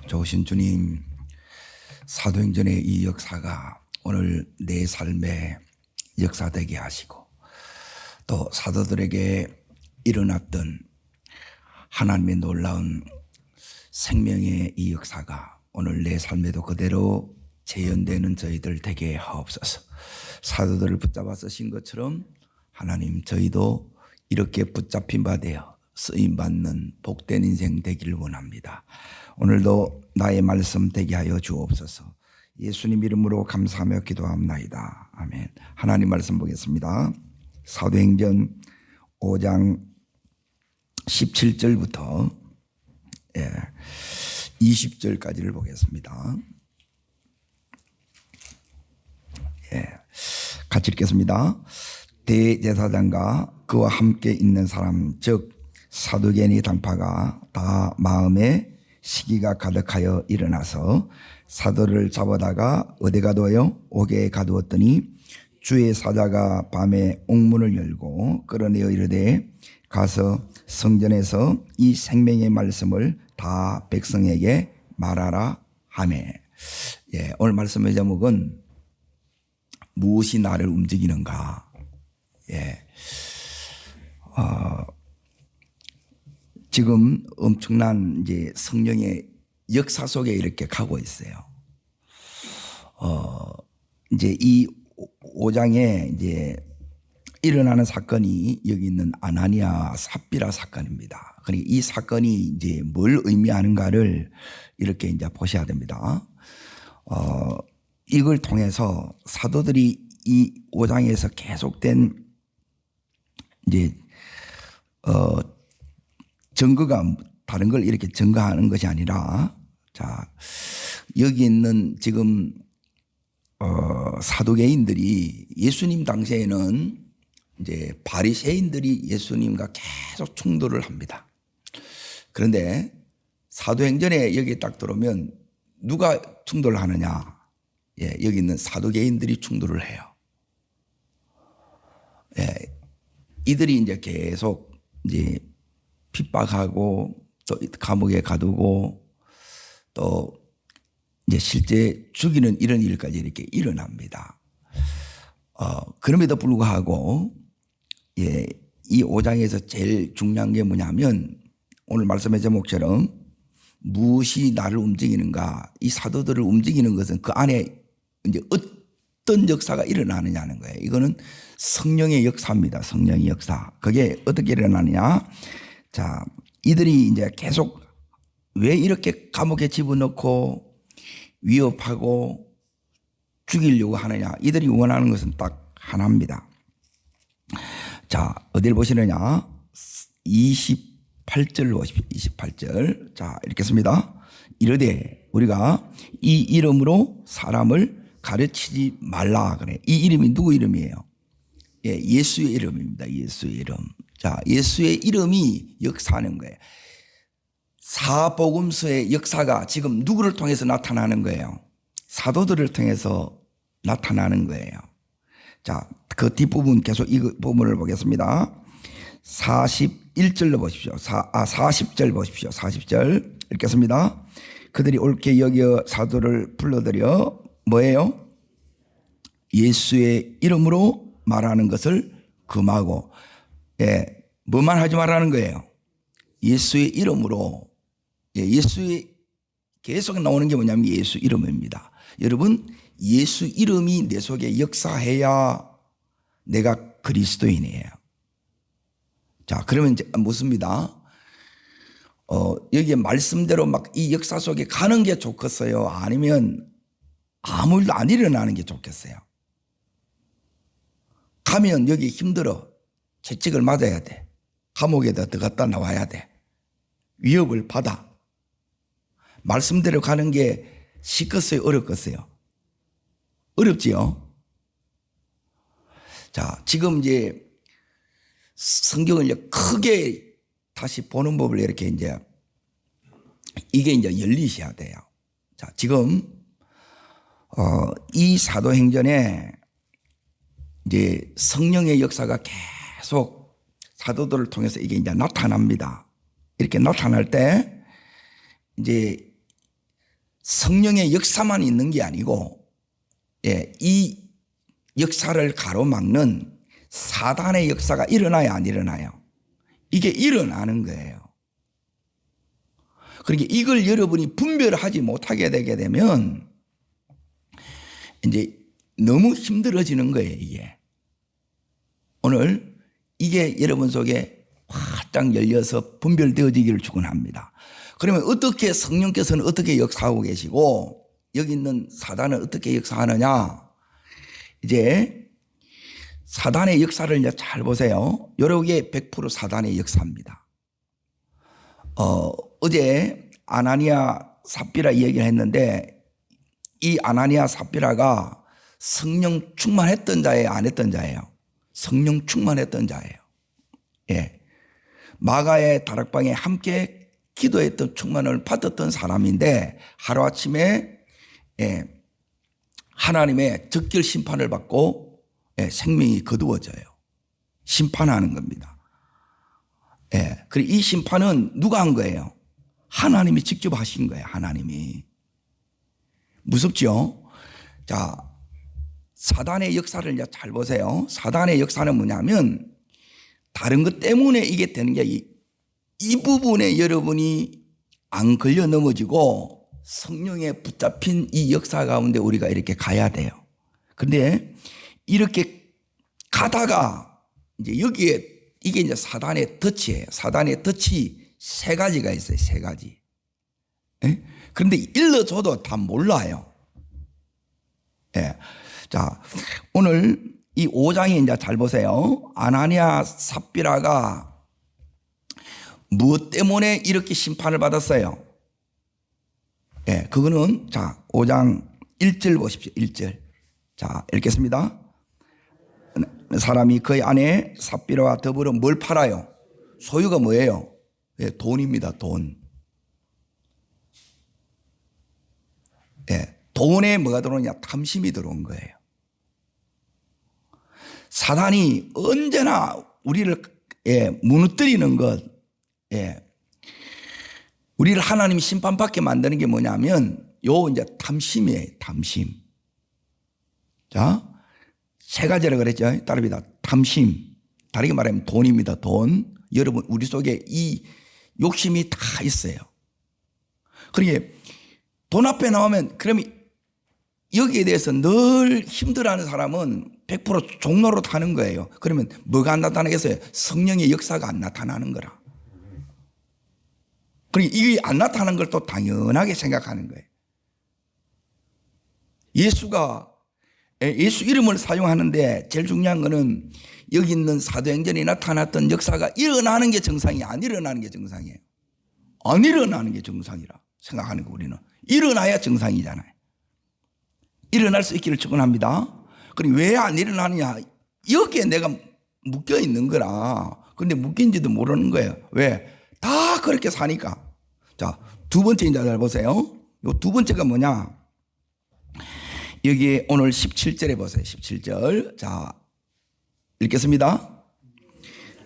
좋으신 주님, 사도행전의 이 역사가 오늘 내 삶의 역사되게 하시고 또 사도들에게 일어났던 하나님의 놀라운 생명의 이 역사가 오늘 내 삶에도 그대로 재현되는 저희들 되게 하옵소서. 사도들을 붙잡아 쓰신 것처럼 하나님, 저희도 이렇게 붙잡힌 바 되어 쓰임받는 복된 인생 되기를 원합니다. 오늘도 나의 말씀 되게 하여 주옵소서. 예수님 이름으로 감사하며 기도합나이다. 아멘. 하나님 말씀 보겠습니다. 사도행전 5장 17절부터 20절까지를 보겠습니다. 같이 읽겠습니다. 대제사장과 그와 함께 있는 사람 즉 사두개니 당파가 다 마음에 시기가 가득하여 일어나서 사도를 잡아다가 어디 가두어요? 옥에 가두었더니 주의 사자가 밤에 옥문을 열고 끌어내어 이르되 가서 성전에서 이 생명의 말씀을 다 백성에게 말하라 하매. 오늘 말씀의 제목은 무엇이 나를 움직이는가? 지금 엄청난 이제 성령의 역사 속에 이렇게 가고 있어요. 이제 이 5장에 이제 일어나는 사건이 여기 있는 아나니아 삽비라 사건입니다. 그러니까 이 사건이 이제 뭘 의미하는가를 이렇게 이제 보셔야 됩니다. 이걸 통해서 사도들이 이 5장에서 계속된 이제 증거가 다른 걸 이렇게 증거하는 것이 아니라, 자, 여기 있는 지금 사두개인들이 예수님 당시에는 이제 바리새인들이 예수님과 계속 충돌을 합니다. 그런데 사도행전에 여기 딱 들어오면 누가 충돌을 하느냐? 여기 있는 사두개인들이 충돌을 해요. 이들이 이제 계속 이제 핍박하고 또 감옥에 가두고 또 이제 실제 죽이는 이런 일까지 이렇게 일어납니다. 그럼에도 불구하고 이 5장에서 제일 중요한 게 뭐냐면 오늘 말씀의 제목처럼 무엇이 나를 움직이는가, 이 사도들을 움직이는 것은 그 안에 이제 어떤 역사가 일어나느냐는 거예요. 이거는 성령의 역사입니다. 성령의 역사. 그게 어떻게 일어나느냐? 자, 이들이 이제 계속 왜 이렇게 감옥에 집어넣고 위협하고 죽이려고 하느냐? 이들이 원하는 것은 딱 하나입니다. 자, 어디를 보시느냐? 28절 보십시오. 28절. 자, 읽겠습니다. 이르되 우리가 이 이름으로 사람을 가르치지 말라 그래. 이 이름이 누구 이름이에요? 예수의 이름입니다. 예수의 이름. 자, 예수의 이름이 역사하는 거예요. 사복음서의 역사가 지금 누구를 통해서 나타나는 거예요? 사도들을 통해서 나타나는 거예요. 자, 그 뒷부분 계속 이 부분을 보겠습니다. 41절로 보십시오. 40절 보십시오. 40절 읽겠습니다. 그들이 옳게 여겨 사도를 불러들여 뭐예요? 예수의 이름으로 말하는 것을 금하고, 뭐만 하지 말라는 거예요? 예수의 이름으로. 예수의 계속 나오는 게 뭐냐면 예수 이름입니다. 여러분, 예수 이름이 내 속에 역사해야 내가 그리스도인이에요. 자, 그러면 이제 묻습니다. 여기에 말씀대로 막 이 역사 속에 가는 게 좋겠어요? 아니면 아무 일도 안 일어나는 게 좋겠어요? 가면 여기 힘들어. 채찍을 맞아야 돼. 감옥에다 들어갔다 나와야 돼. 위협을 받아. 말씀대로 가는 게 쉽겠어요? 어렵겠어요? 어렵지요? 자, 지금 이제 성경을 이제 크게 다시 보는 법을 이렇게 이제 이게 이제 열리셔야 돼요. 자, 지금 이 사도행전에 이제 성령의 역사가 계속 사도들을 통해서 이게 이제 나타납니다. 이렇게 나타날 때 이제 성령의 역사만 있는 게 아니고, 이 역사를 가로막는 사단의 역사가 일어나야 안 일어나요? 이게 일어나는 거예요. 그러니까 이걸 여러분이 분별하지 못하게 되게 되면 이제 너무 힘들어지는 거예요, 이게. 오늘 이게 여러분 속에 활짝 열려서 분별되어지기를 축원합니다. 그러면 어떻게 성령께서는 어떻게 역사하고 계시고 여기 있는 사단은 어떻게 역사하느냐? 이제 사단의 역사를 이제 잘 보세요. 요게 100% 사단의 역사입니다. 어제 아나니아 삽비라 이야기를 했는데 이 아나니아 삽비라가 성령 충만했던 자예요, 안 했던 자예요? 성령 충만했던 자예요. 예. 마가의 다락방에 함께 기도했던 충만을 받았던 사람인데 하루아침에 하나님의 적결 심판을 받고 생명이 거두어져요. 심판하는 겁니다. 그리고 이 심판은 누가 한 거예요? 하나님이 직접 하신 거예요. 하나님이. 무섭죠? 자, 사단의 역사를 이제 잘 보세요. 사단의 역사는 뭐냐면 다른 것 때문에 이게 되는 게 이 부분에 여러분이 안 걸려 넘어지고 성령에 붙잡힌 이 역사 가운데 우리가 이렇게 가야 돼요. 그런데 이렇게 가다가 이제 여기에 이게 이제 사단의 덫이에요. 사단의 덫이 세 가지가 있어요. 세 가지. 그런데 일러줘도 다 몰라요. 자, 오늘 이 5장에 이제 잘 보세요. 아나니아 삽비라가 무엇 때문에 이렇게 심판을 받았어요? 그거는 자, 5장 1절 보십시오. 1절. 자, 읽겠습니다. 사람이 그의 아내 삽비라와 더불어 뭘 팔아요? 소유가 뭐예요? 돈입니다. 돈. 돈에 뭐가 들어오냐? 탐심이 들어온 거예요. 사단이 언제나 우리를 무너뜨리는 것, 우리를 하나님 심판받게 만드는 게 뭐냐면 요 이제 탐심이에요. 탐심. 자, 세 가지라 그랬죠. 따릅니다. 탐심. 다르게 말하면 돈입니다. 돈. 여러분 우리 속에 이 욕심이 다 있어요. 그러니까 돈 앞에 나오면 그러면 여기에 대해서 늘 힘들어하는 사람은 100% 종로로 타는 거예요. 그러면 뭐가 안 나타나겠어요? 성령의 역사가 안 나타나는 거라. 그러니까 이게 안 나타나는 걸 또 당연하게 생각하는 거예요. 예수 이름을 사용하는데 제일 중요한 거는 여기 있는 사도행전에 나타났던 역사가 일어나는 게 정상이 안 일어나는 게 정상이에요. 안 일어나는 게 정상이라 생각하는 거 우리는. 일어나야 정상이잖아요. 일어날 수 있기를 축원합니다. 그럼 왜 안 일어나느냐? 여기에 내가 묶여 있는 거라. 근데 묶인지도 모르는 거예요. 왜? 다 그렇게 사니까. 자, 두 번째 이제 잘 보세요. 요 두 번째가 뭐냐? 여기 오늘 17절에 보세요. 17절. 자, 읽겠습니다.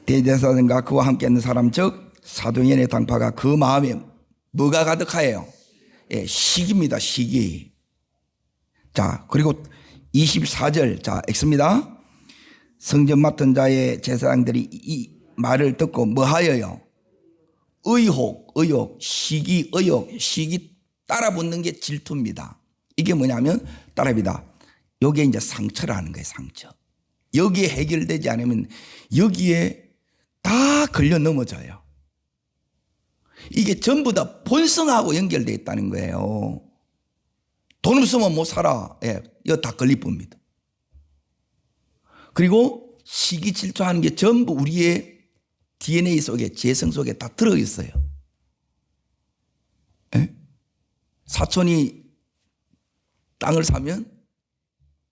대제사장과 그와 함께 있는 사람 즉 사도행전의 당파가 그 마음에 뭐가 가득하여요? 시기입니다. 시기. 자, 그리고 24절. 자, 읽습니다. 성전 맡은 자의 제사장들이 이 말을 듣고 뭐 하여요? 의혹, 시기, 시기 따라붙는 게 질투입니다. 이게 뭐냐면 따라합니다. 여기에 이제 상처라는 거예요. 상처. 여기에 해결되지 않으면 여기에 다 걸려 넘어져요. 이게 전부 다 본성하고 연결되어 있다는 거예요. 돈 없으면 못 살아. 이거 다 걸릴 겁니다. 그리고 시기 질투하는 게 전부 우리의 DNA 속에, 재성 속에 다 들어있어요. 사촌이 땅을 사면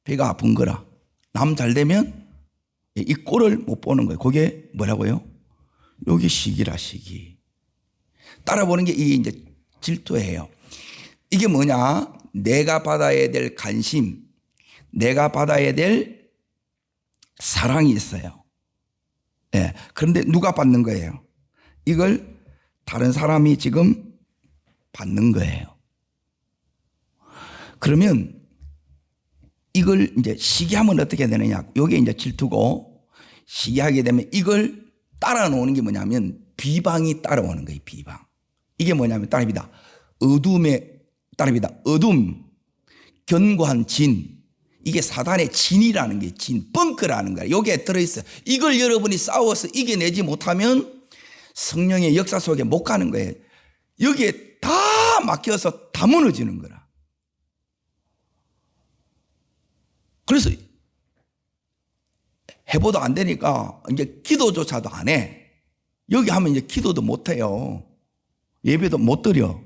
배가 아픈 거라. 남 잘 되면 이 꼴을 못 보는 거예요. 그게 뭐라고요? 여기 시기라, 시기. 따라보는 게 이게 이제 질투예요. 이게 뭐냐? 내가 받아야 될 관심, 내가 받아야 될 사랑이 있어요. 그런데 누가 받는 거예요? 이걸 다른 사람이 지금 받는 거예요. 그러면 이걸 이제 시기하면 어떻게 되느냐. 요게 이제 질투고, 시기하게 되면 이걸 따라오는 게 뭐냐면 비방이 따라오는 거예요. 비방. 이게 뭐냐면 따릅니다. 어둠에 따릅니다. 어둠, 견고한 진. 이게 사단의 진이라는 게 진, 벙커라는 거예요. 여기에 들어있어요. 이걸 여러분이 싸워서 이겨내지 못하면 성령의 역사 속에 못 가는 거예요. 여기에 다 막혀서 다 무너지는 거라. 그래서 해보도 안 되니까 이제 기도조차도 안 해. 여기 하면 이제 기도도 못 해요. 예배도 못 드려.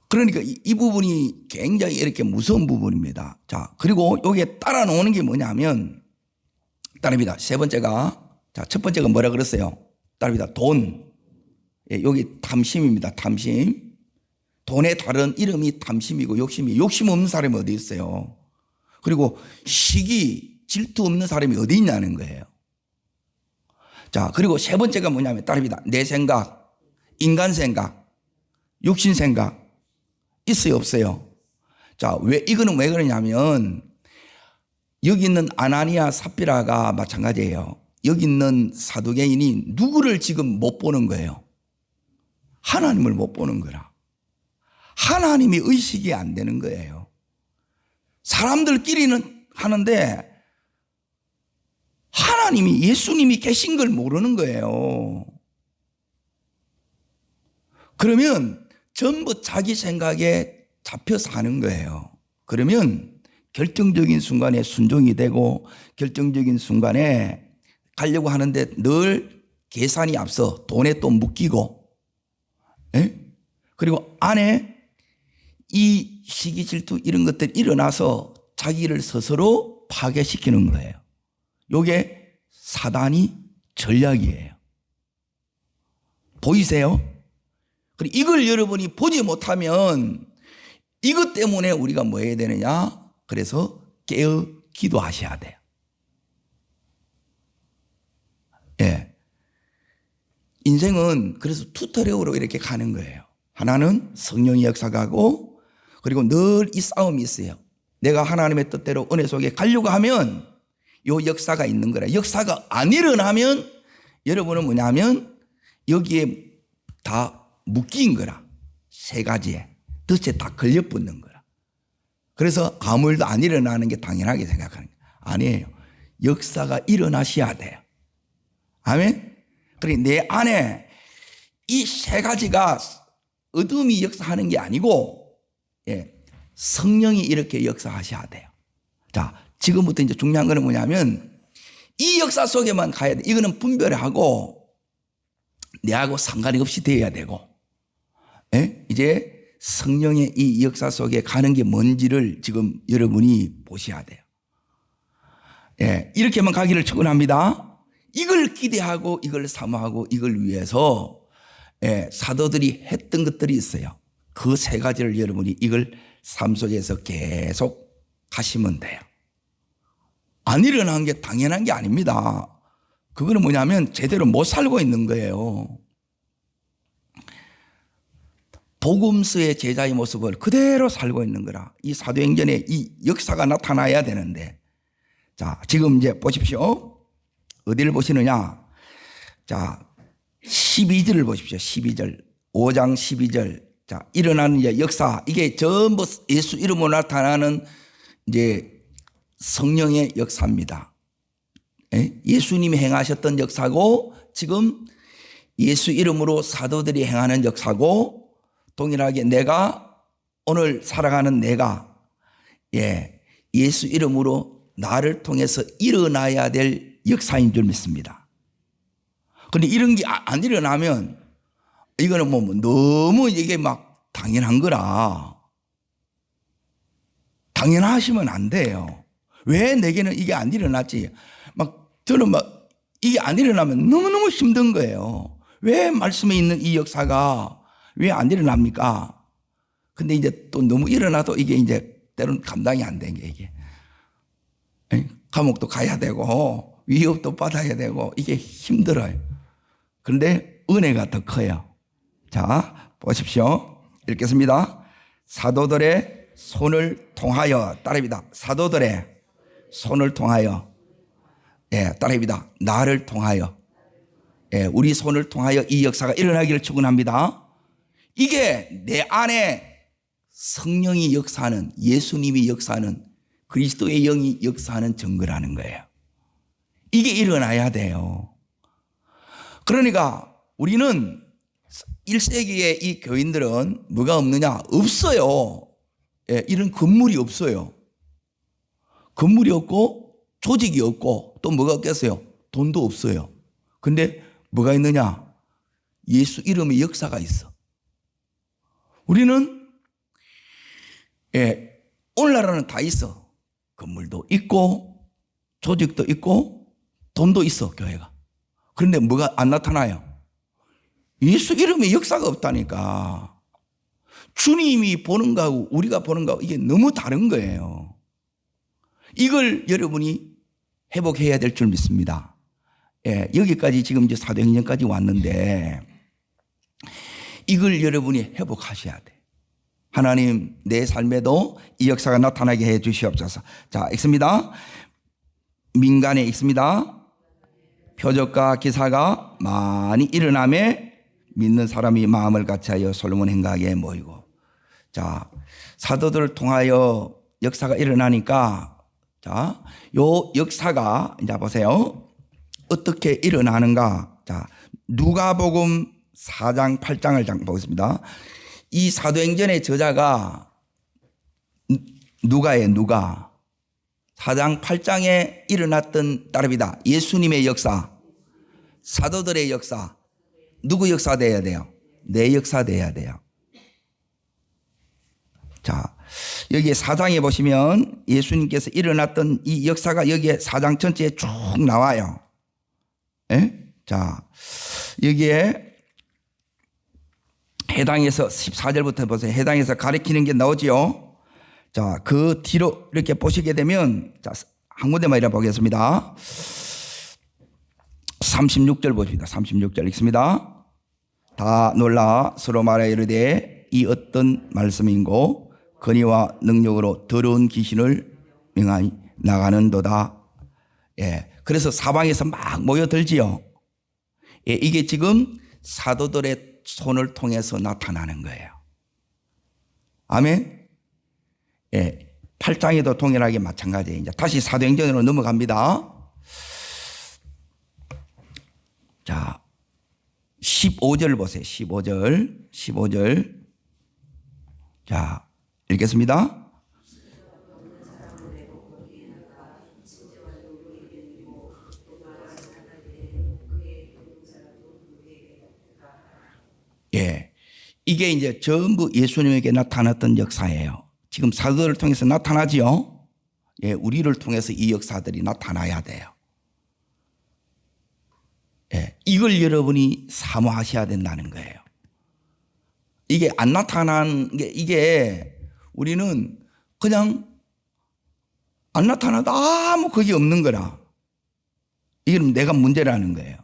그러니까 이 부분이 굉장히 이렇게 무서운 부분입니다. 자, 그리고 여기에 따라 놓는 게 뭐냐면, 따릅니다. 세 번째가, 자, 첫 번째가 뭐라 그랬어요? 따릅니다. 돈. 예, 여기 탐심입니다. 탐심. 돈의 다른 이름이 탐심이고 욕심이, 욕심 없는 사람이 어디 있어요? 그리고 시기, 질투 없는 사람이 어디 있냐는 거예요. 자, 그리고 세 번째가 뭐냐면 따릅니다. 내 생각, 인간 생각, 육신 생각. 있어요, 없어요? 자, 이거는 왜 그러냐면, 여기 있는 아나니아 삽비라가 마찬가지예요. 여기 있는 사두개인이 누구를 지금 못 보는 거예요? 하나님을 못 보는 거라. 하나님이 의식이 안 되는 거예요. 사람들끼리는 하는데 하나님이, 예수님이 계신 걸 모르는 거예요. 그러면 전부 자기 생각에 잡혀 사는 거예요. 그러면 결정적인 순간에 순종이 되고, 결정적인 순간에 가려고 하는데 늘 계산이 앞서 돈에 또 묶이고, 예? 그리고 안에 이 시기 질투 이런 것들이 일어나서 자기를 스스로 파괴시키는 거예요. 이게 사단이 전략이에요. 보이세요? 그리고 이걸 여러분이 보지 못하면 이것 때문에 우리가 뭐 해야 되느냐? 그래서 깨어 기도하셔야 돼요. 예. 인생은 그래서 투터력으로 이렇게 가는 거예요. 하나는 성령의 역사가고, 그리고 늘 이 싸움이 있어요. 내가 하나님의 뜻대로 은혜 속에 가려고 하면 이 역사가 있는 거라. 역사가 안 일어나면 여러분은 뭐냐면 여기에 다 묶인 거라. 세 가지에 덫에 다 걸려붙는 거라. 그래서 아무 일도 안 일어나는 게 당연하게 생각하는 거예요. 아니에요. 역사가 일어나셔야 돼요. 아멘. 그러니까 내 안에 이 세 가지가 어둠이 역사하는 게 아니고, 예, 성령이 이렇게 역사하셔야 돼요. 자, 지금부터 이제 중요한 거는 뭐냐면 이 역사 속에만 가야 돼. 이거는 분별하고 내하고 상관이 없이 되어야 되고, 예? 이제 성령의 이 역사 속에 가는 게 뭔지를 지금 여러분이 보셔야 돼요. 예, 이렇게만 가기를 축원합니다. 이걸 기대하고 이걸 사모하고 이걸 위해서, 예, 사도들이 했던 것들이 있어요. 그 세 가지를 여러분이 이걸 삶 속에서 계속 가시면 돼요. 안 일어나는 게 당연한 게 아닙니다. 그거는 뭐냐면 제대로 못 살고 있는 거예요. 복음서의 제자의 모습을 그대로 살고 있는 거라. 이 사도행전에 이 역사가 나타나야 되는데, 자, 지금 이제 보십시오. 어디를 보시느냐? 자, 12절을 보십시오. 12절. 5장 12절. 자, 일어나는 이제 역사. 이게 전부 예수 이름으로 나타나는 이제 성령의 역사입니다. 예? 예수님이 행하셨던 역사고, 지금 예수 이름으로 사도들이 행하는 역사고, 동일하게 내가 오늘 살아가는 내가, 예, 예수 이름으로 나를 통해서 일어나야 될 역사인 줄 믿습니다. 그런데 이런 게 안 일어나면 이거는 뭐 너무 이게 막 당연한 거라. 당연하시면 안 돼요. 왜 내게는 이게 안 일어났지? 막 저는 막 이게 안 일어나면 너무너무 힘든 거예요. 왜 말씀에 있는 이 역사가 왜 안 일어납니까? 근데 이제 또 너무 일어나도 이게 이제 때로는 감당이 안 된 게 이게. 감옥도 가야 되고 위협도 받아야 되고 이게 힘들어요. 그런데 은혜가 더 커요. 자, 보십시오. 읽겠습니다. 사도들의 손을 통하여, 따라합니다. 사도들의 손을 통하여, 따라합니다. 나를 통하여, 우리 손을 통하여 이 역사가 일어나기를 축원합니다. 이게 내 안에 성령이 역사하는, 예수님이 역사하는, 그리스도의 영이 역사하는 증거라는 거예요. 이게 일어나야 돼요. 그러니까 우리는 1세기의 이 교인들은 뭐가 없느냐? 없어요. 이런 건물이 없어요. 건물이 없고 조직이 없고 또 뭐가 없겠어요? 돈도 없어요. 근데 뭐가 있느냐? 예수 이름의 역사가 있어. 우리는 오늘날에는 다 있어. 건물도 있고 조직도 있고 돈도 있어, 교회가. 그런데 뭐가 안 나타나요? 예수 이름의 역사가 없다니까. 주님이 보는 거하고 우리가 보는 거하고 이게 너무 다른 거예요. 이걸 여러분이 회복해야 될 줄 믿습니다. 여기까지 지금 이제 사도행전까지 왔는데 이걸 여러분이 회복하셔야 돼. 하나님, 내 삶에도 이 역사가 나타나게 해 주시옵소서. 자, 읽습니다. 민간에 읽습니다. 표적과 기사가 많이 일어나매 믿는 사람이 마음을 같이하여 솔로몬 행각에 모이고. 자, 사도들을 통하여 역사가 일어나니까, 자, 요 역사가 이제 보세요. 어떻게 일어나는가. 자, 누가복음 4장 8장을 보겠습니다. 이 사도행전의 저자가 누가예요, 누가. 4장 8장에 일어났던 따릅니다. 예수님의 역사, 사도들의 역사. 누구 역사 돼야 돼요? 내 역사 돼야 돼요. 자, 여기에 4장에 보시면 예수님께서 일어났던 이 역사가 여기에 4장 전체에 쭉 나와요. 자, 여기에 해당해서 14절부터 보세요. 해당해서 가리키는 게 나오지요. 자, 그 뒤로 이렇게 보시게 되면, 자, 한 군데만 이라 보겠습니다. 36절 보십니다. 36절 읽습니다. 다 놀라 서로 말하여 이르되 이 어떤 말씀인고 권위와 능력으로 더러운 귀신을 명하니 나가는도다. 그래서 사방에서 막 모여들지요. 이게 지금 사도들의 손을 통해서 나타나는 거예요. 아멘. 8장에도 동일하게 마찬가지예요. 이제 다시 사도행전으로 넘어갑니다. 자, 15절 보세요. 15절. 자, 읽겠습니다. 이게 이제 전부 예수님에게 나타났던 역사예요. 지금 사도들을 통해서 나타나지요. 우리를 통해서 이 역사들이 나타나야 돼요. 이걸 여러분이 사모하셔야 된다는 거예요. 이게 안 나타난 게, 이게 우리는 그냥 안 나타나도 아무 그게 없는 거라. 이게 내가 문제라는 거예요.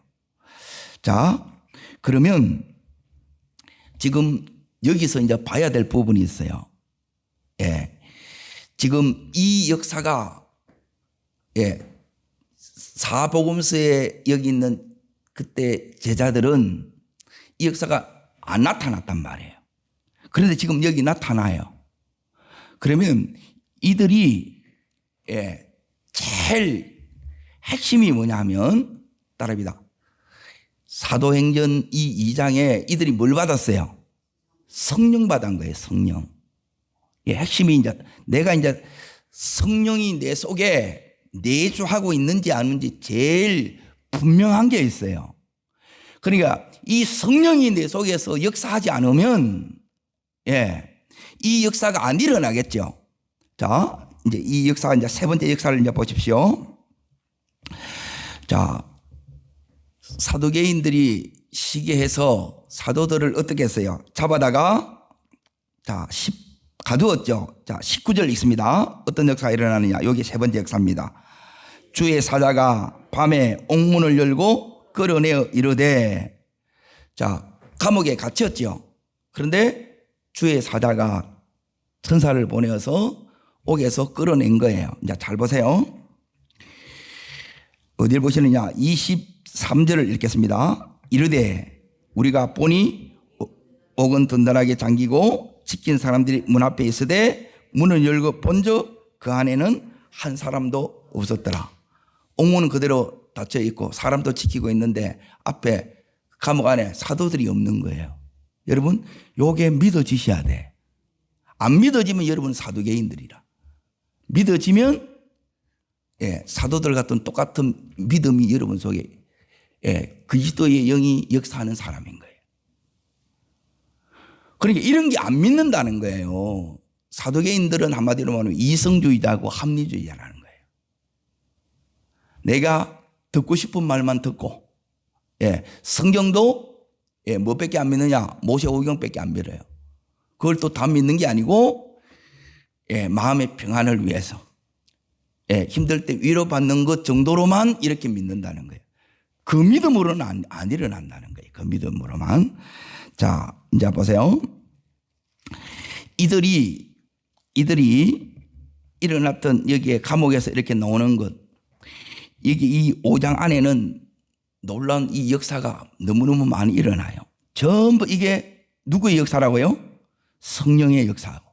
자, 그러면 지금 여기서 이제 봐야 될 부분이 있어요. 지금 이 역사가, 사복음서에 여기 있는 그때 제자들은 이 역사가 안 나타났단 말이에요. 그런데 지금 여기 나타나요. 그러면 이들이 제일 핵심이 뭐냐면 따라합니다. 사도행전 이 2장에 이들이 뭘 받았어요? 성령 받은 거예요, 성령. 핵심이 이제 내가 이제 성령이 내 속에 내주하고 있는지 아닌지 제일 분명한 게 있어요. 그러니까 이 성령이 내 속에서 역사하지 않으면 이 역사가 안 일어나겠죠. 자, 이제 이 역사가 이제 세 번째 역사를 이제 보십시오. 자, 사도계인들이 시기해서 사도들을 어떻게 했어요? 잡아다가 자, 가두었죠. 자, 19절 있습니다. 어떤 역사가 일어나느냐? 여기 세 번째 역사입니다. 주의 사자가 밤에 옥문을 열고 끌어내어 이르되, 자, 감옥에 갇혔죠. 그런데 주의 사자가 천사를 보내어서 옥에서 끌어낸 거예요. 이제 잘 보세요. 어디를 보시느냐? 23절을 읽겠습니다. 이르되 우리가 보니 옥은 든든하게 잠기고 지킨 사람들이 문 앞에 있으되 문을 열고 본즉 그 안에는 한 사람도 없었더라. 옥문은 그대로 닫혀 있고 사람도 지키고 있는데 앞에 감옥 안에 사도들이 없는 거예요. 여러분, 요게 믿어지셔야 돼. 안 믿어지면 여러분 사두개인들이라. 믿어지면 사도들 같은 똑같은 믿음이 여러분 속에 그리스도의 영이 역사하는 사람인 거예요. 그러니까 이런 게 안 믿는다는 거예요. 사도개인들은 한마디로 말하면 이성주의자고 합리주의자라는 거예요. 내가 듣고 싶은 말만 듣고, 성경도 뭐밖에 안 믿느냐? 모세오경밖에 안 믿어요. 그걸 또 다 믿는 게 아니고, 마음의 평안을 위해서, 힘들 때 위로받는 것 정도로만 이렇게 믿는다는 거예요. 그 믿음으로는 안 일어난다는 거예요. 그 믿음으로만. 자, 이제 보세요. 이들이 일어났던 여기에 감옥에서 이렇게 나오는 것, 여기 이 5장 안에는 놀라운 이 역사가 너무너무 많이 일어나요. 전부 이게 누구의 역사라고요? 성령의 역사고,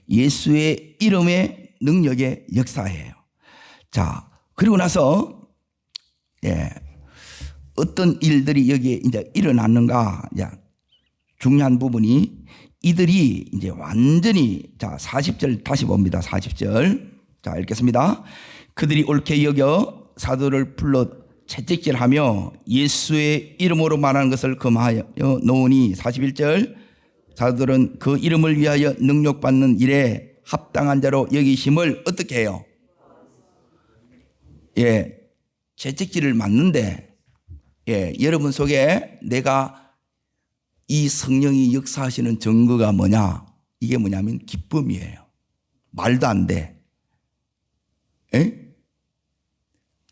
예수의 이름의 능력의 역사예요. 자, 그리고 나서 어떤 일들이 여기에 이제 일어났는가? 중요한 부분이 이들이 이제 완전히, 자, 40절 다시 봅니다. 40절. 자, 읽겠습니다. 그들이 옳게 여겨 사도를 불러 채찍질하며 예수의 이름으로 말하는 것을 금하여 놓으니, 41절, 사도들은 그 이름을 위하여 능력받는 일에 합당한 자로 여기심을 어떻게 해요? 채찍질을 맞는데, 여러분 속에 내가 이 성령이 역사하시는 증거가 뭐냐? 이게 뭐냐면 기쁨이에요. 말도 안 돼.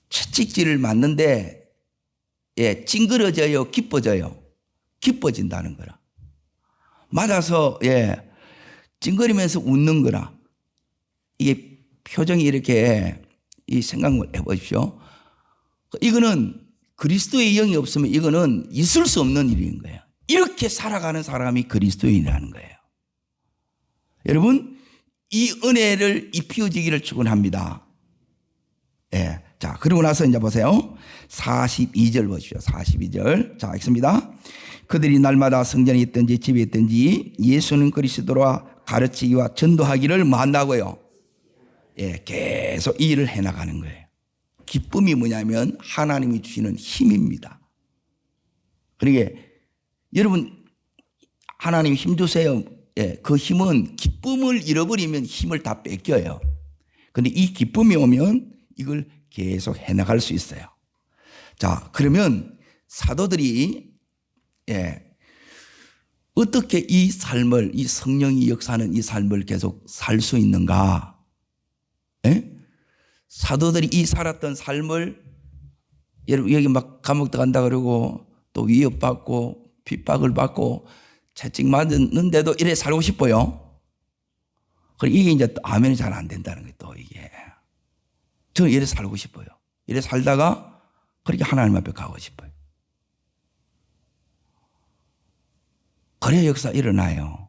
채찍질을 맞는데 찡그러져요, 기뻐져요? 기뻐진다는 거라. 맞아서 찡그리면서 웃는 거라. 이게 표정이 이렇게 이 생각을 해보십시오. 이거는 그리스도의 영이 없으면 이거는 있을 수 없는 일인 거예요. 이렇게 살아가는 사람이 그리스도인이라는 거예요. 여러분, 이 은혜를 입히어지기를 축원합니다. 자, 그리고 나서 이제 보세요. 42절 보십시오. 42절. 자, 읽습니다. 그들이 날마다 성전에 있든지 집에 있든지 예수는 그리스도라 가르치기와 전도하기를 뭐 한다고요? 계속 이 일을 해나가는 거예요. 기쁨이 뭐냐면 하나님이 주시는 힘입니다. 그러니까 여러분, 하나님 힘 주세요. 그 힘은 기쁨을 잃어버리면 힘을 다 뺏겨요. 그런데 이 기쁨이 오면 이걸 계속 해나갈 수 있어요. 자, 그러면 사도들이 어떻게 이 삶을, 이 성령이 역사하는 이 삶을 계속 살 수 있는가? 사도들이 이 살았던 삶을, 여러분 여기 막 감옥 들어간다 그러고 또 위협받고 핍박을 받고 채찍 맞는데도 이래 살고 싶어요. 그리고 이게 이제 또 아멘이 잘 안 된다는 거예요. 또 이게 저는 이래 살고 싶어요. 이래 살다가 그렇게 하나님 앞에 가고 싶어요. 그래야 역사 일어나요.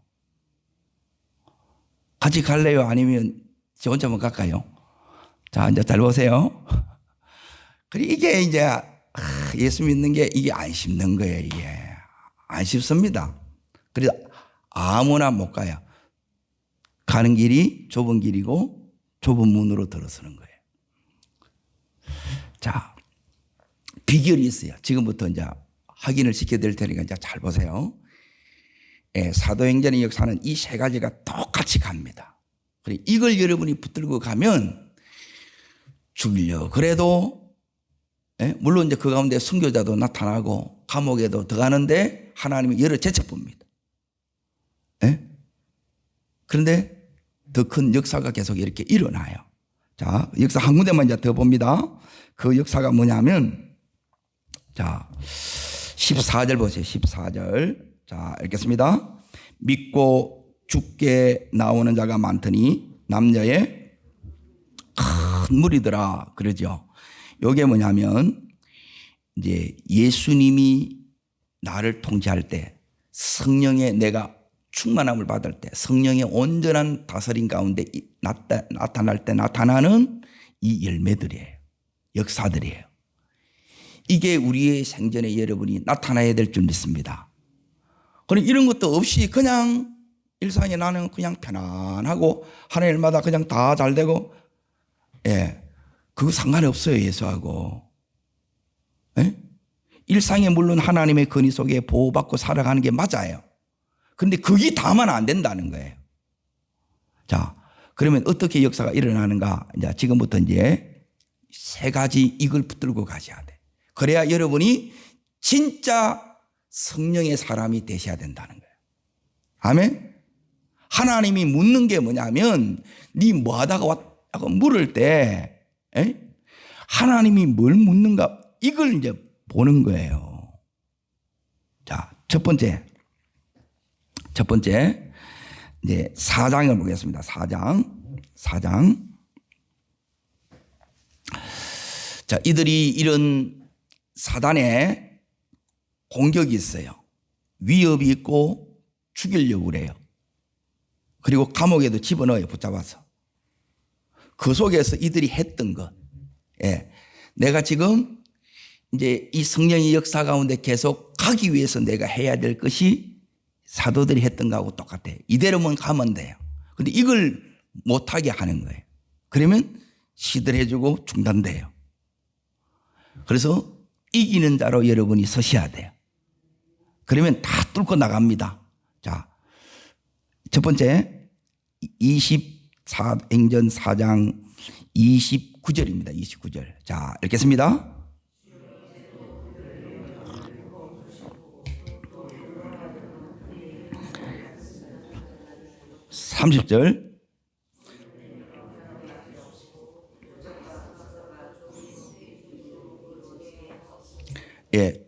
같이 갈래요? 아니면 저 혼자만 갈까요? 자, 이제 잘 보세요. 그리고 이게 이제 예수 믿는 게 이게 안 쉽는 거예요. 이게 안 쉽습니다. 그래서 아무나 못 가요. 가는 길이 좁은 길이고 좁은 문으로 들어서는 거예요. 자, 비결이 있어요. 지금부터 이제 확인을 시켜드릴 테니까 이제 잘 보세요. 사도행전의 역사는 이 세 가지가 똑같이 갑니다. 그리고 이걸 여러분이 붙들고 가면 죽이려 그래도, 물론 이제 그 가운데 순교자도 나타나고 감옥에도 들어가는데 하나님이 여러 제척봅니다. 그런데 더 큰 역사가 계속 이렇게 일어나요. 자, 역사 한 군데만 이제 더 봅니다. 그 역사가 뭐냐면, 자, 14절 보세요. 14절. 자, 읽겠습니다. 믿고 죽게 나오는 자가 많더니 남녀의 큰 무리더라 그러죠. 요게 뭐냐면 이제 예수님이 나를 통치할 때, 성령의 내가 충만함을 받을 때, 성령의 온전한 다스림 가운데 나타날 때 나타나는 이 열매들이에요. 역사들이에요. 이게 우리의 생전에 여러분이 나타나야 될 줄 믿습니다. 그럼 이런 것도 없이 그냥 일상에 나는 그냥 편안하고 하는 일마다 그냥 다 잘 되고, 그거 상관이 없어요, 예수하고. 일상에 물론 하나님의 권위 속에 보호받고 살아가는 게 맞아요. 그런데 그게 다만 안 된다는 거예요. 자, 그러면 어떻게 역사가 일어나는가? 이제 지금부터 이제 세 가지 이걸 붙들고 가셔야 돼. 그래야 여러분이 진짜 성령의 사람이 되셔야 된다는 거예요. 아멘? 하나님이 묻는 게 뭐냐면, 네 뭐 하다가 왔다고 물을 때, 하나님이 뭘 묻는가? 이걸 이제 보는 거예요. 자, 첫 번째, 이제 4장을 보겠습니다. 4장. 자, 이들이 이런 사단의 공격이 있어요. 위협이 있고 죽이려고 그래요. 그리고 감옥에도 집어넣어요, 붙잡아서. 그 속에서 이들이 했던 것. 내가 지금 이제 이 성령의 역사 가운데 계속 가기 위해서 내가 해야 될 것이 사도들이 했던 거하고 똑같아요. 이대로만 가면 돼요. 근데 이걸 못하게 하는 거예요. 그러면 시들해지고 중단돼요. 그래서 이기는 자로 여러분이 서셔야 돼요. 그러면 다 뚫고 나갑니다. 자, 첫 번째 24행전 4장 29절입니다. 29절. 자, 읽겠습니다. (30절)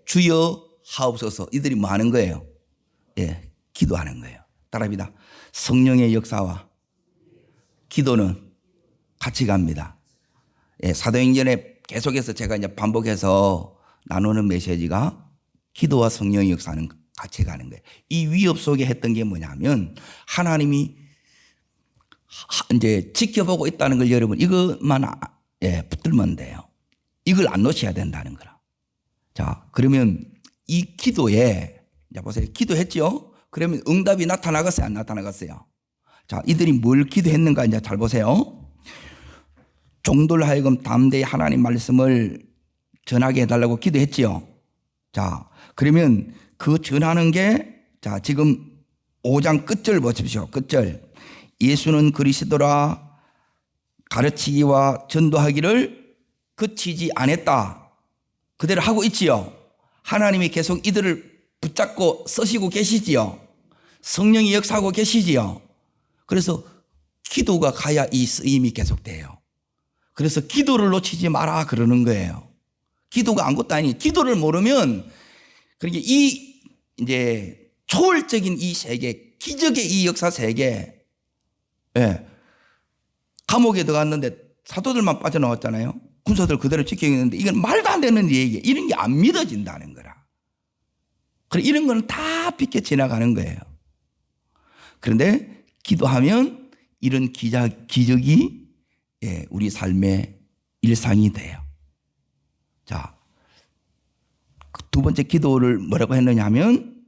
주여 하옵소서. 이들이 뭐 하는 거예요? 기도하는 거예요. 따라합니다. 성령의 역사와 기도는 같이 갑니다. 사도행전에 계속해서 제가 이제 반복해서 나누는 메시지가 기도와 성령의 역사는 같이 가는 거예요. 이 위협 속에 했던 게 뭐냐면, 하나님이 이제 지켜보고 있다는 걸 여러분 이것만 붙들면 돼요. 이걸 안 놓쳐야 된다는 거라. 자, 그러면 이 기도에, 자 보세요. 기도했죠? 그러면 응답이 나타나갔어요? 안 나타나갔어요? 자, 이들이 뭘 기도했는가 이제 잘 보세요. 종들로 하여금 담대히 하나님 말씀을 전하게 해달라고 기도했지요. 자, 그러면 그 전하는 게, 자, 지금 5장 끝절 보십시오. 끝절. 예수는 그리스도라 가르치기와 전도하기를 그치지 않았다. 그대로 하고 있지요. 하나님이 계속 이들을 붙잡고 쓰시고 계시지요. 성령이 역사하고 계시지요. 그래서 기도가 가야 이 쓰임이 계속돼요. 그래서 기도를 놓치지 마라 그러는 거예요. 기도가 아무것도 아니. 기도를 모르면, 그러니까 이 이제 초월적인 이 세계, 기적의 이 역사 세계, 감옥에 들어갔는데 사도들만 빠져나왔잖아요. 군사들 그대로 지키겠는데 이건 말도 안 되는 얘기예요. 이런 게 안 믿어진다는 거라. 그래, 이런 거는 다 비껴 지나가는 거예요. 그런데 기도하면 이런 기적이 우리 삶의 일상이 돼요. 자, 두 번째 기도를 뭐라고 했느냐 하면,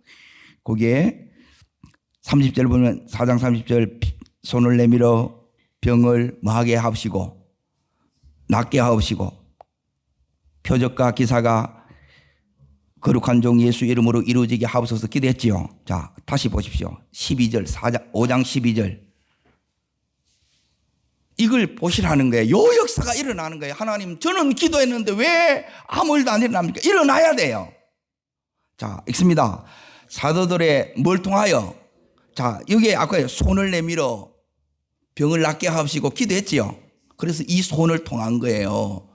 거기에 30절 보면 4장 30절 손을 내밀어 병을 뭐하게 하옵시고 낫게 하옵시고 표적과 기사가 거룩한 종 예수 이름으로 이루어지게 하옵소서 기도했지요. 자, 다시 보십시오. 12절 5장 12절 이걸 보시라는 거예요. 요 역사가 일어나는 거예요. 하나님, 저는 기도했는데 왜 아무 일도 안 일어납니까? 일어나야 돼요. 자, 읽습니다. 사도들의 뭘 통하여, 자, 여기에 아까 손을 내밀어 병을 낫게 하옵시고 기도했지요. 그래서 이 손을 통한 거예요.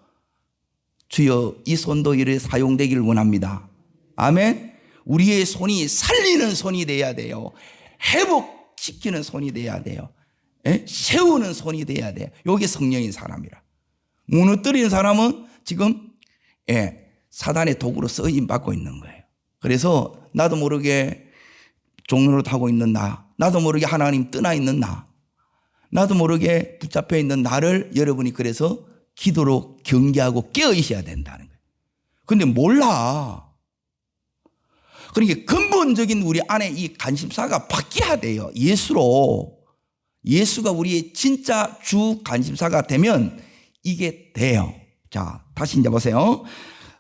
주여, 이 손도 이렇게 사용되기를 원합니다. 아멘. 우리의 손이 살리는 손이 돼야 돼요. 회복 지키는 손이 돼야 돼요. 예? 세우는 손이 돼야 돼요. 이게 성령인 사람이라. 무너뜨리는 사람은 지금 사단의 도구로 쓰임 받고 있는 거예요. 그래서 나도 모르게 종로를 타고 있는 나도 모르게 하나님 떠나 있는 나도 모르게 붙잡혀 있는 나를 여러분이 그래서 기도로 경계하고 깨어 있어야 된다는 거예요. 근데 몰라. 그러니까 근본적인 우리 안에 이 관심사가 바뀌어야 돼요. 예수로. 예수가 우리의 진짜 주 관심사가 되면 이게 돼요. 자, 다시 이제 보세요.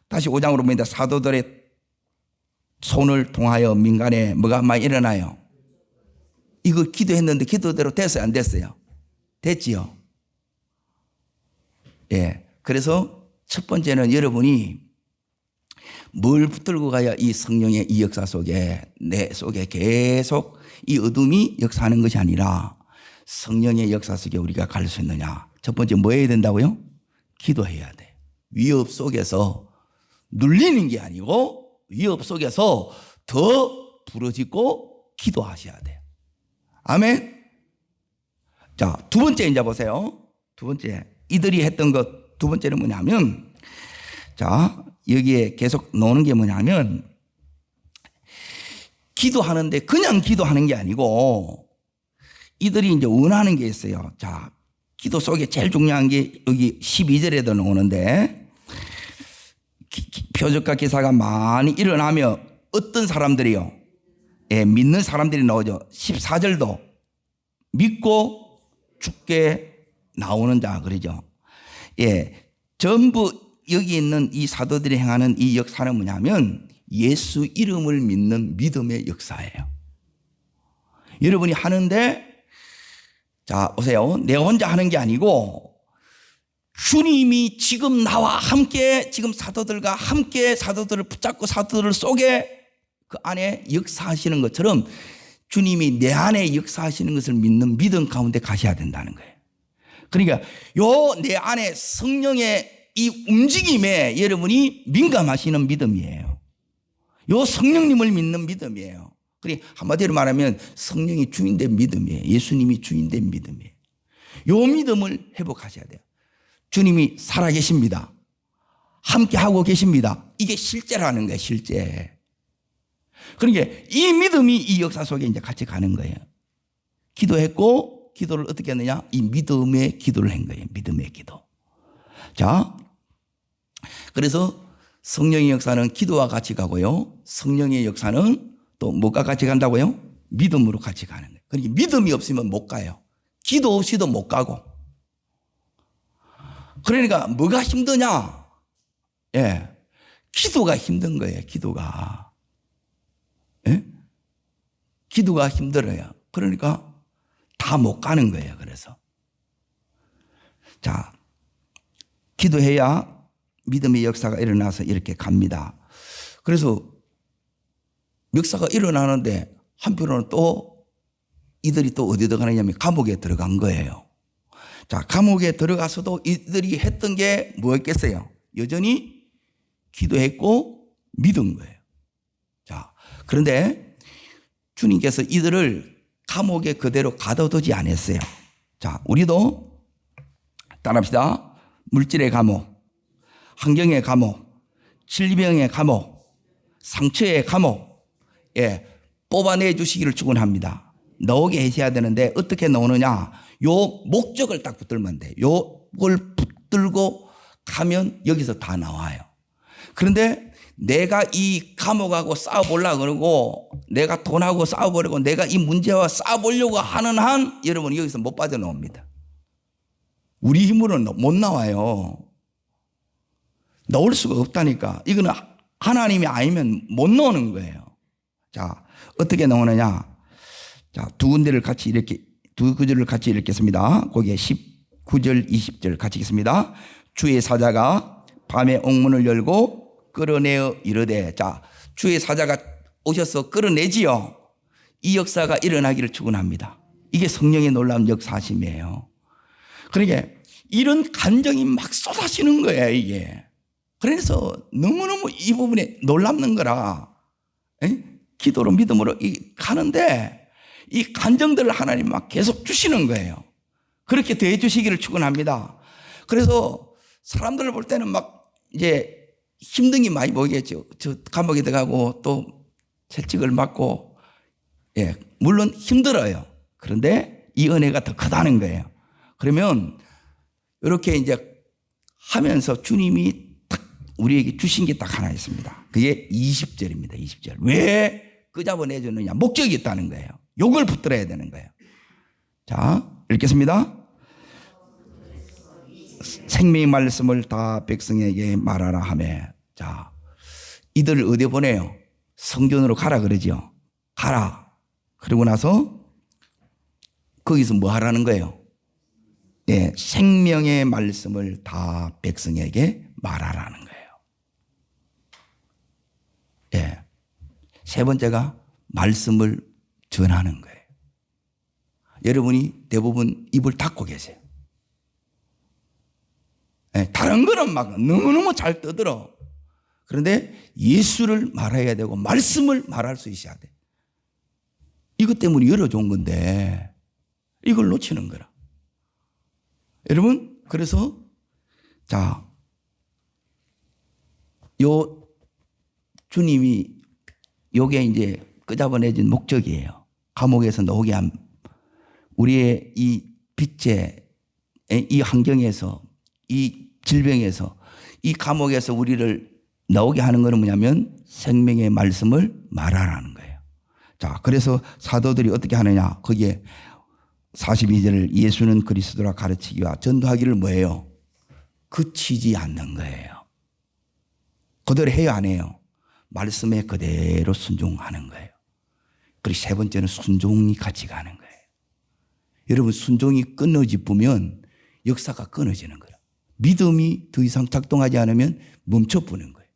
다시 5장으로 봅니다. 사도들의 손을 통하여 민간에 뭐가 많이 일어나요? 이거 기도했는데 기도대로 됐어요? 안 됐어요? 됐지요? 예. 그래서 첫 번째는 여러분이 뭘 붙들고 가야 이 성령의 이 역사 속에 내 속에 계속 이 어둠이 역사하는 것이 아니라 성령의 역사 속에 우리가 갈 수 있느냐. 첫 번째 뭐 해야 된다고요? 기도해야 돼. 위협 속에서 눌리는 게 아니고 위협 속에서 더 부러지고 기도하셔야 돼요. 아멘. 자, 두 번째 이제 보세요. 두 번째 이들이 했던 것 두 번째는 뭐냐면, 자, 여기에 계속 나오는 게 뭐냐면, 기도하는데 그냥 기도하는 게 아니고 이들이 이제 원하는 게 있어요. 자, 기도 속에 제일 중요한 게 여기 12절에도 나오는데, 표적과 기사가 많이 일어나며 어떤 사람들이요? 믿는 사람들이 나오죠. 14절도 믿고 죽게 나오는 자 그러죠. 전부 여기 있는 이 사도들이 행하는 이 역사는 뭐냐면 예수 이름을 믿는 믿음의 역사예요. 여러분이 하는데, 자, 보세요. 내가 혼자 하는 게 아니고 주님이 지금 나와 함께, 지금 사도들과 함께 사도들을 붙잡고 사도들 속에 그 안에 역사하시는 것처럼 주님이 내 안에 역사하시는 것을 믿는 믿음 가운데 가셔야 된다는 거예요. 그러니까 요 내 안에 성령의 이 움직임에 여러분이 민감하시는 믿음이에요. 요 성령님을 믿는 믿음이에요. 그러니까 한마디로 말하면 성령이 주인된 믿음이에요. 예수님이 주인된 믿음이에요. 요 믿음을 회복하셔야 돼요. 주님이 살아계십니다. 함께 하고 계십니다. 이게 실제라는 거예요. 실제. 그러니까 이 믿음이 이 역사 속에 이제 같이 가는 거예요. 기도했고 기도를 어떻게 했느냐? 이 믿음의 기도를 한 거예요. 믿음의 기도. 자, 그래서 성령의 역사는 기도와 같이 가고요. 성령의 역사는 또 뭐가 같이 간다고요? 믿음으로 같이 가는 거예요. 그러니까 믿음이 없으면 못 가요. 기도 없이도 못 가고. 그러니까 뭐가 힘드냐? 기도가 힘든 거예요. 기도가. 기도가 힘들어요. 그러니까 다 못 가는 거예요. 그래서 자, 기도해야 믿음의 역사가 일어나서 이렇게 갑니다. 그래서 역사가 일어나는데 한편으로는 또 이들이 또 어디 들어가느냐면 감옥에 들어간 거예요. 자, 감옥에 들어가서도 이들이 했던 게 뭐였겠어요? 여전히 기도했고 믿은 거예요. 자, 그런데 주님께서 이들을 감옥에 그대로 가둬두지 않았어요. 자, 우리도 따라합시다. 물질의 감옥, 환경의 감옥, 질병의 감옥, 상처의 감옥, 뽑아내 주시기를 축원합니다. 나오게 하셔야 되는데 어떻게 나오느냐? 요 목적을 딱 붙들면 돼. 요걸 붙들고 가면 여기서 다 나와요. 그런데 내가 이 감옥하고 싸워보려고 그러고 내가 돈하고 싸워보려고 내가 이 문제와 싸워보려고 하는 한 여러분 여기서 못 빠져나옵니다. 우리 힘으로는 못 나와요. 나올 수가 없다니까. 이거는 하나님이 아니면 못 나오는 거예요. 자, 어떻게 나오느냐? 자, 두 군데를 같이 이렇게, 두 구절을 같이 읽겠습니다. 거기에 19절, 20절 같이 읽겠습니다. 주의 사자가 밤에 옥문을 열고 끌어내어 이르되, 자, 주의 사자가 오셔서 끌어내지요. 이 역사가 일어나기를 축원합니다. 이게 성령의 놀라운 역사심이에요. 그러니까 이런 감정이 막 쏟아지는 거예요, 이게. 그래서 너무너무 이 부분에 놀랍는 거라. 기도로 믿음으로 가는데 이 간정들을 하나님 막 계속 주시는 거예요. 그렇게 더해 주시기를 축원합니다. 그래서 사람들을 볼 때는 막 이제 힘든 게 많이 보이겠죠. 저 감옥에 들어가고 또 채찍을 맞고, 예, 물론 힘들어요. 그런데 이 은혜가 더 크다는 거예요. 그러면 이렇게 이제 하면서 주님이 딱 우리에게 주신 게 딱 하나 있습니다. 그게 20절입니다. 20절. 왜 끄잡아내주느냐? 목적이 있다는 거예요. 욕을 붙들어야 되는 거예요. 자, 읽겠습니다. 생명의 말씀을 다 백성에게 말하라 하매. 자, 이들을 어디 보내요? 성전으로 가라 그러죠. 가라. 그러고 나서 거기서 뭐 하라는 거예요? 예, 생명의 말씀을 다 백성에게 말하라는 거예요. 예. 세 번째가 말씀을 전하는 거예요. 여러분이 대부분 입을 닫고 계세요. 예, 다른 거는 막 너무너무 잘 떠들어. 그런데 예수를 말해야 되고 말씀을 말할 수 있어야 돼. 이것 때문에 열어준 건데 이걸 놓치는 거라. 여러분, 그래서 자, 요 주님이 요게 이제 끄잡아내준 목적이에요. 감옥에서 나오게 한 우리의 이 빛의 이 환경에서, 이 질병에서, 이 감옥에서 우리를 나오게 하는 것은 뭐냐면 생명의 말씀을 말하라는 거예요. 자, 그래서 사도들이 어떻게 하느냐? 거기에 42절 예수는 그리스도라 가르치기와 전도하기를 뭐예요? 그치지 않는 거예요. 그대로 해요, 안 해요? 말씀에 그대로 순종하는 거예요. 그리고 세 번째는 순종이 같이 가는 거예요. 여러분, 순종이 끊어지면 역사가 끊어지는 거예요. 믿음이 더 이상 작동하지 않으면 멈춰보는 거예요.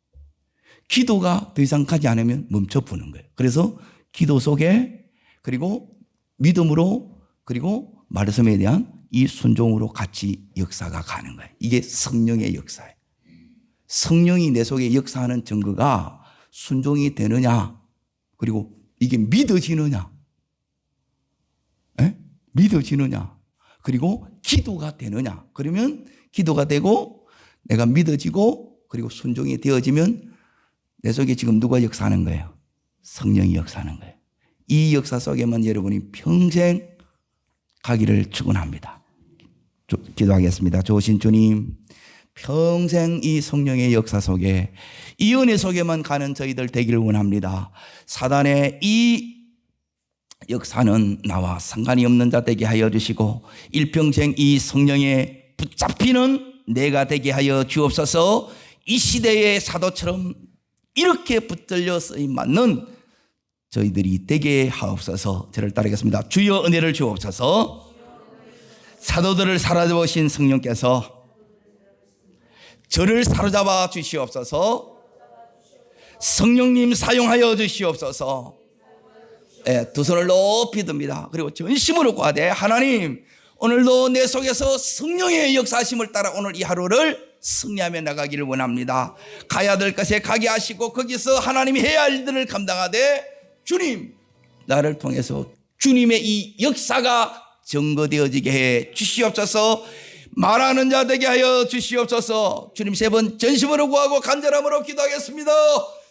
기도가 더 이상 가지 않으면 멈춰보는 거예요. 그래서 기도 속에 그리고 믿음으로 그리고 말씀에 대한 이 순종으로 같이 역사가 가는 거예요. 이게 성령의 역사예요. 성령이 내 속에 역사하는 증거가 순종이 되느냐, 그리고 이게 믿어지느냐, 에? 믿어지느냐, 그리고 기도가 되느냐. 그러면 기도가 되고 내가 믿어지고 그리고 순종이 되어지면 내 속에 지금 누가 역사하는 거예요? 성령이 역사하는 거예요. 이 역사 속에만 여러분이 평생 가기를 축원합니다. 기도하겠습니다. 좋으신 주님, 평생 이 성령의 역사 속에, 이 은혜 속에만 가는 저희들 되기를 원합니다. 사단의 이 역사는 나와 상관이 없는 자 되게 하여 주시고 일평생 이 성령에 붙잡히는 내가 되게 하여 주옵소서. 이 시대의 사도처럼 이렇게 붙들려 쓰임 맞는 저희들이 되게 하옵소서. 저를 따르겠습니다. 주여 은혜를 주옵소서. 사도들을 사로잡으신 성령께서 저를 사로잡아 주시옵소서. 성령님 사용하여 주시옵소서. 네, 두 손을 높이 듭니다. 그리고 전심으로 구하되 하나님, 오늘도 내 속에서 성령의 역사하심을 따라 오늘 이 하루를 승리하며 나가기를 원합니다. 가야 될 것에 가게 하시고 거기서 하나님이 해야 할 일들을 감당하되 주님, 나를 통해서 주님의 이 역사가 증거되어지게 해 주시옵소서. 말하는 자 되게 하여 주시옵소서. 주님, 세 번 전심으로 구하고 간절함으로 기도하겠습니다.